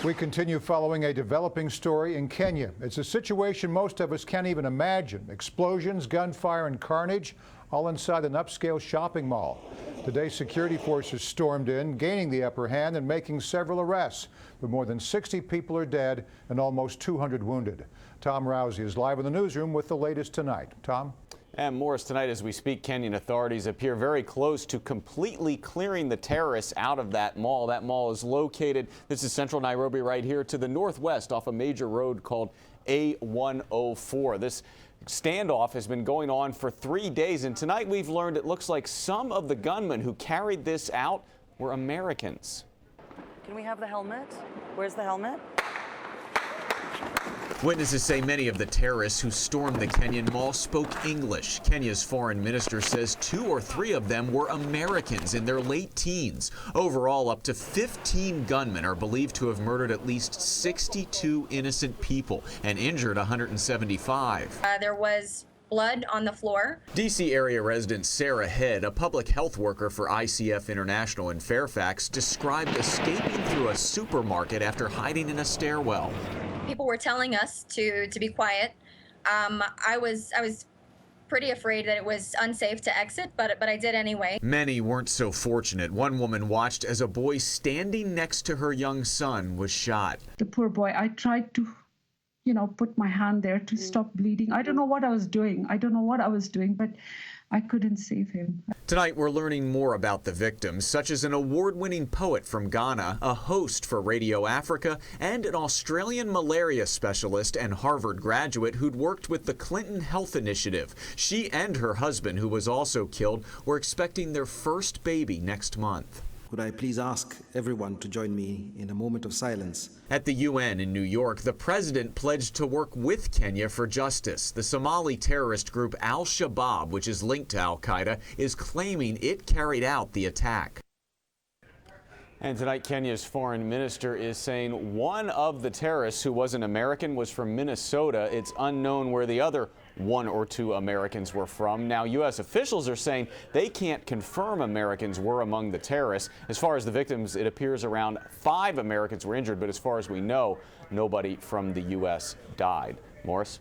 We continue following a developing story in Kenya. It's a situation most of us can't even imagine. Explosions, gunfire, and carnage, all inside an upscale shopping mall. Today, security forces stormed in, gaining the upper hand and making several arrests. But more than 60 people are dead and almost 200 wounded. Tom Rousey is live in the newsroom with the latest tonight. Tom? And Morris, tonight as we speak, Kenyan authorities appear very close to completely clearing the terrorists out of that mall. That mall is located, this is central Nairobi right here, to the northwest off a major road called A104. This standoff has been going on for 3 days, and tonight we've learned it looks like some of the gunmen who carried this out were Americans. Can we have the helmet? Where's the helmet? Witnesses say many of the terrorists who stormed the Kenyan mall spoke English. Kenya's foreign minister says 2 or 3 of them were Americans in their late teens. Overall, up to 15 gunmen are believed to have murdered at least 62 innocent people and injured 175. There was blood on the floor. D.C. area resident Sarah Head, a public health worker for ICF International in Fairfax, described escaping through a supermarket after hiding in a stairwell. People were telling us to be quiet. I was pretty afraid that it was unsafe to exit, but I did anyway. Many weren't so fortunate. One woman watched as a boy standing next to her young son was shot. The poor boy, I tried to, put my hand there to stop bleeding. I don't know what I was doing. But I couldn't save him. Tonight, we're learning more about the victims, such as an award-winning poet from Ghana, a host for Radio Africa, and an Australian malaria specialist and Harvard graduate who'd worked with the Clinton Health Initiative. She and her husband, who was also killed, were expecting their first baby next month. Could I please ask everyone to join me in a moment of silence? At the UN in New York, the president pledged to work with Kenya for justice. The Somali terrorist group Al-Shabaab, which is linked to Al-Qaeda, is claiming it carried out the attack. And tonight, Kenya's foreign minister is saying one of the terrorists who was an American was from Minnesota. It's unknown where the other 1 or 2 Americans were from. Now, U.S. officials are saying they can't confirm Americans were among the terrorists. As far as the victims, it appears around 5 Americans were injured, but as far as we know, nobody from the U.S. died. Morris?